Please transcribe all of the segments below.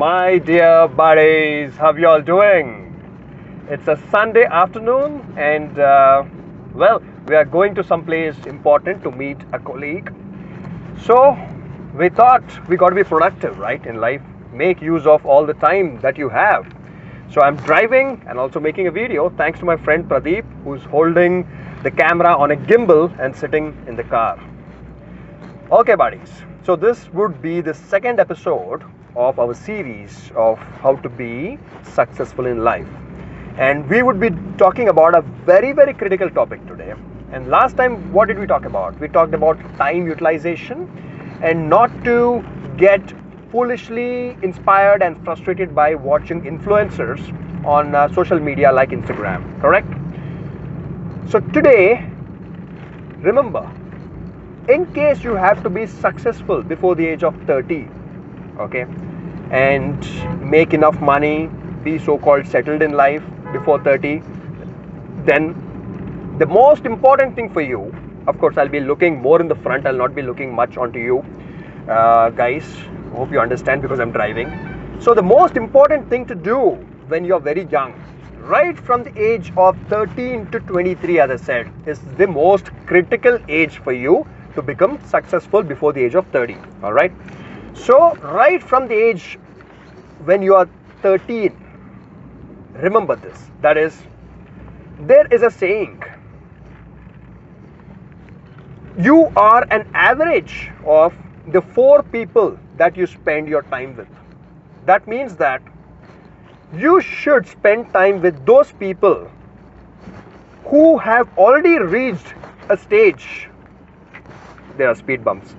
My dear buddies, how you all doing? It's a Sunday afternoon and we are going to some place important to meet a colleague. So we thought we got to be productive, right, in life. Make use of all the time that you have. So I'm driving and also making a video thanks to my friend Pradeep, who's holding the camera on a gimbal and sitting in the car. Okay, buddies. So this would be the second episode of our series of how to be successful in life. And we would be talking about a very, very critical topic today. And last time, what did we talk about? We talked about time utilization and not to get foolishly inspired and frustrated by watching influencers on social media like Instagram, correct? So today, remember, in case you have to be successful before the age of 30, okay, and make enough money, be so-called settled in life before 30, then the most important thing for you, of course, I'll be looking more in the front, I'll not be looking much onto you guys, hope you understand because I'm driving. So the most important thing to do when you're very young, right from the age of 13 to 23, as I said, is the most critical age for you to become successful before the age of 30. All right. So right from the age when you are 13, remember this. That is, there is a saying, you are an average of the 4 people that you spend your time with. That means that you should spend time with those people who have already reached a stage. There are speed bumps.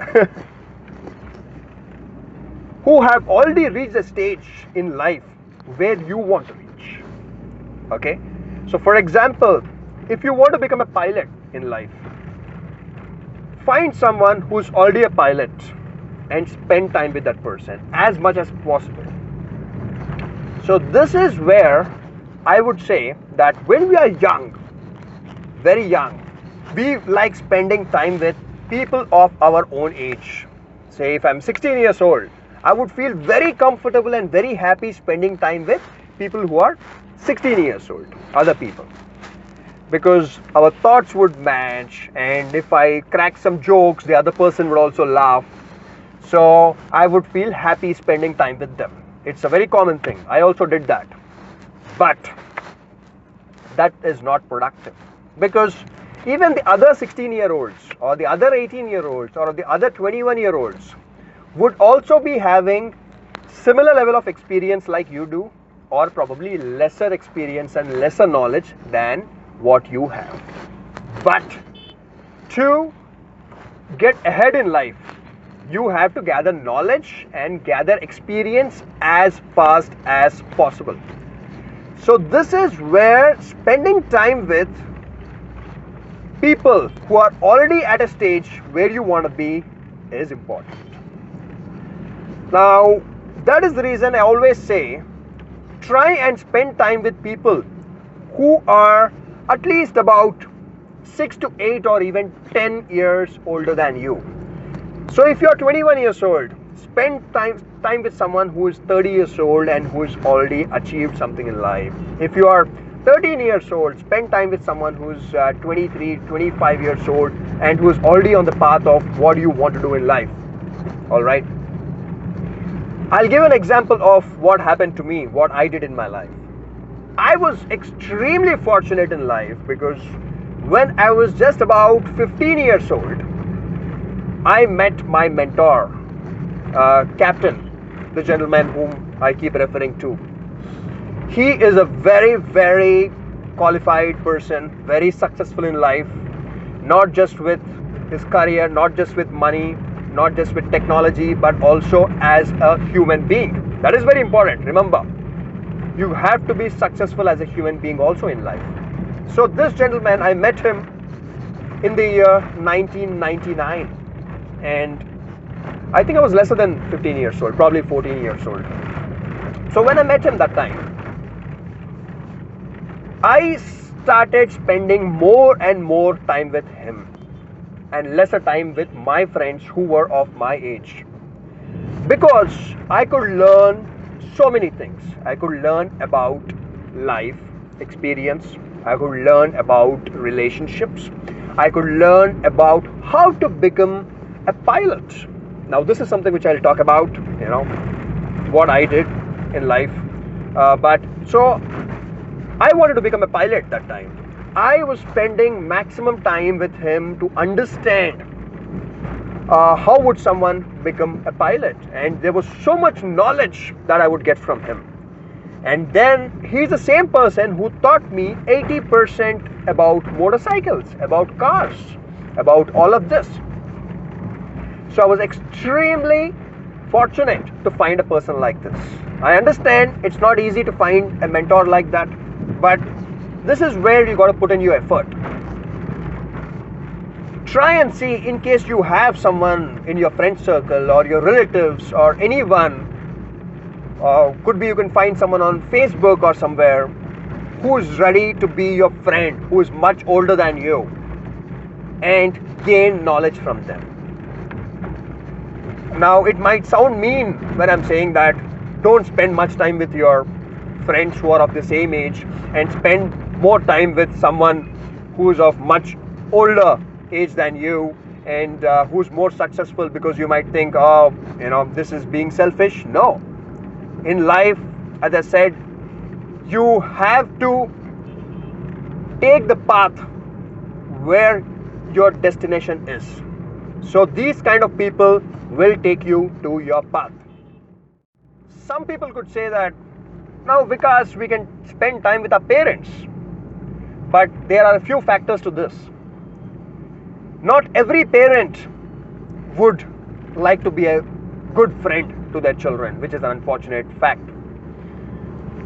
Who have already reached a stage in life where you want to reach. Okay? So for example, if you want to become a pilot in life, find someone who's already a pilot and spend time with that person as much as possible. So this is where I would say that when we are young, very young, we like spending time with people of our own age. Say if I'm 16 years old, I would feel very comfortable and very happy spending time with people who are 16 years old, other people. Because our thoughts would match, and if I crack some jokes, the other person would also laugh. So I would feel happy spending time with them. It's a very common thing. I also did that. But that is not productive. Because even the other 16-year-olds or the other 18-year-olds or the other 21-year-olds would also be having similar level of experience like you do, or probably lesser experience and lesser knowledge than what you have. But to get ahead in life, you have to gather knowledge and gather experience as fast as possible. So this is where spending time with people who are already at a stage where you want to be is important. Now, that is the reason I always say, try and spend time with people who are at least about 6 to 8 or even 10 years older than you. So if you're 21 years old, spend time with someone who is 30 years old and who has already achieved something in life. If you are 13 years old, spend time with someone who's 23, 25 years old and who is already on the path of what you want to do in life. Alright? I'll give an example of what happened to me, what I did in my life. I was extremely fortunate in life because when I was just about 15 years old, I met my mentor, Captain, the gentleman whom I keep referring to. He is a very, very qualified person, very successful in life, not just with his career, not just with money, not just with technology, but also as a human being. That is very important. Remember, you have to be successful as a human being also in life. So this gentleman, I met him in the year 1999, and I think I was lesser than 15 years old, probably 14 years old. So when I met him that time, I started spending more and more time with him and lesser time with my friends who were of my age, because I could learn so many things. I could learn about life experience. I could learn about relationships. I could learn about how to become a pilot. Now, this is something which I'll talk about, what I did in life. But so I wanted to become a pilot that time. I was spending maximum time with him to understand how would someone become a pilot, and there was so much knowledge that I would get from him. And then he's the same person who taught me 80% about motorcycles, about cars, about all of this. So I was extremely fortunate to find a person like this. I understand it's not easy to find a mentor like that, but this is where you got to put in your effort. Try and see, in case you have someone in your friend circle or your relatives or anyone, could be you can find someone on Facebook or somewhere who is ready to be your friend, who is much older than you, and gain knowledge from them. Now, it might sound mean when I'm saying that don't spend much time with your friends who are of the same age and spend more time with someone who's of much older age than you and who's more successful, because you might think, this is being selfish. No. In life, as I said, you have to take the path where your destination is. So these kind of people will take you to your path. Some people could say that, now Vikas, we can spend time with our parents. But there are a few factors to this. Not every parent would like to be a good friend to their children, which is an unfortunate fact.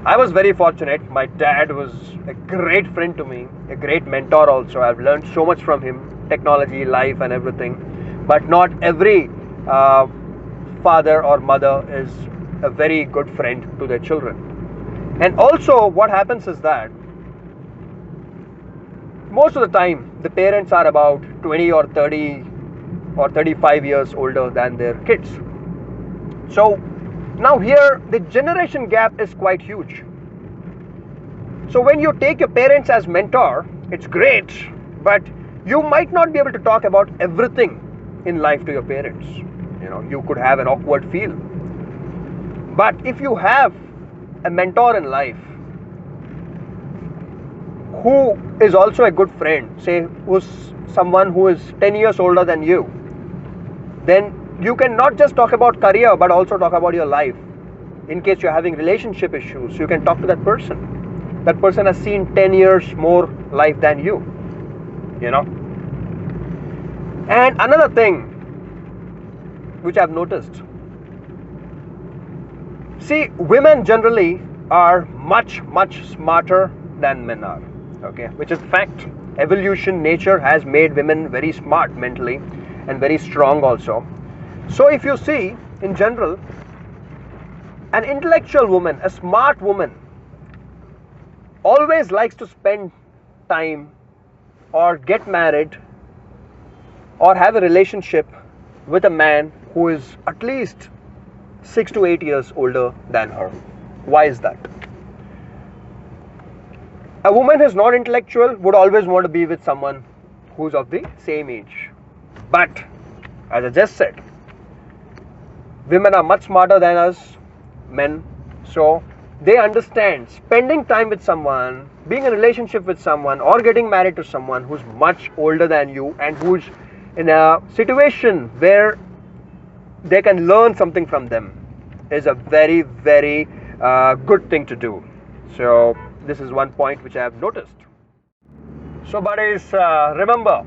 I was very fortunate. My dad was a great friend to me, a great mentor also. I've learned so much from him, technology, life and everything. But not every father or mother is a very good friend to their children. And also what happens is that most of the time the parents are about 20 or 30 or 35 years older than their kids. So now here the generation gap is quite huge. So when you take your parents as mentor, it's great, but you might not be able to talk about everything in life to your parents. You could have an awkward feel. But if you have a mentor in life who is also a good friend, say who's someone who is 10 years older than you, then you can not just talk about career but also talk about your life. In case you're having relationship issues, you can talk to that person. That person has seen 10 years more life than you. And another thing which I've noticed, see, women generally are much smarter than men are. Okay, which is fact. Evolution, nature has made women very smart mentally and very strong also. So if you see, in general, an intellectual woman, a smart woman, always likes to spend time or get married or have a relationship with a man who is at least 6 to 8 years older than her. Why is that? A woman who is not intellectual would always want to be with someone who's of the same age. But, as I just said, women are much smarter than us men. So, they understand spending time with someone, being in a relationship with someone, or getting married to someone who's much older than you and who's in a situation where they can learn something from them is a very good thing to do. So this is one point which I have noticed. So buddies, remember,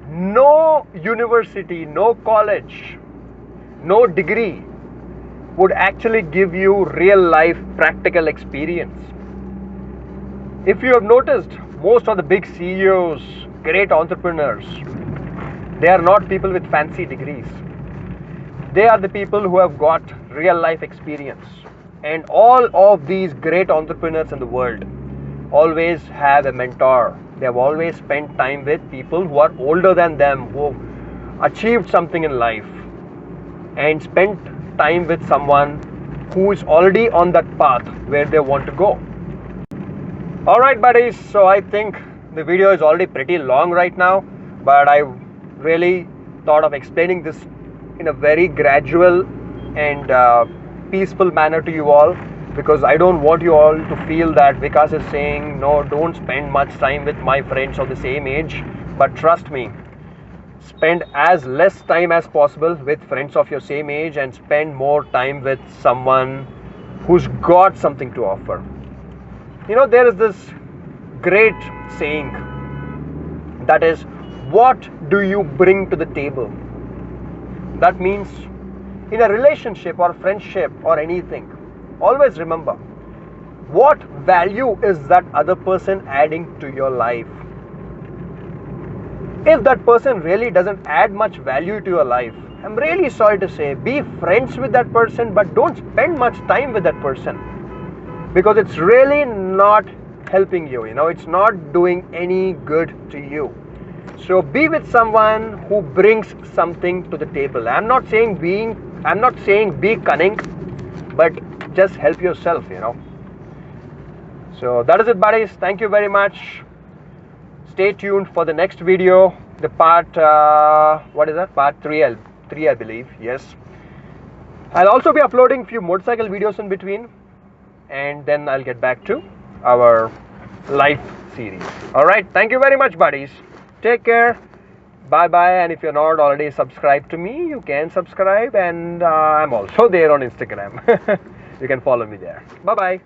no university, no college, no degree would actually give you real life practical experience. If you have noticed, most of the big CEOs, great entrepreneurs, they are not people with fancy degrees. They are the people who have got real life experience. And all of these great entrepreneurs in the world always have a mentor. They have always spent time with people who are older than them, who achieved something in life, and spent time with someone who is already on that path where they want to go. Alright buddies, so I think the video is already pretty long right now, but I really thought of explaining this in a very gradual and peaceful manner to you all, because I don't want you all to feel that Vikas is saying, no, don't spend much time with my friends of the same age. But trust me, spend as less time as possible with friends of your same age and spend more time with someone who's got something to offer. You know, there is this great saying that is, what do you bring to the table? That means in a relationship or friendship or anything, always remember, what value is that other person adding to your life? If that person really doesn't add much value to your life, I'm really sorry to say, be friends with that person, but don't spend much time with that person, because it's really not helping you, it's not doing any good to you. So be with someone who brings something to the table. I'm not saying be cunning, but just help yourself, So that is it buddies, thank you very much. Stay tuned for the next video, the part part 3 I believe. Yes, I'll also be uploading few motorcycle videos in between, and then I'll get back to our life series. Alright, thank you very much buddies, take care, bye bye. And if you're not already subscribed to me, you can subscribe, and I'm also there on Instagram. You can follow me there. Bye bye.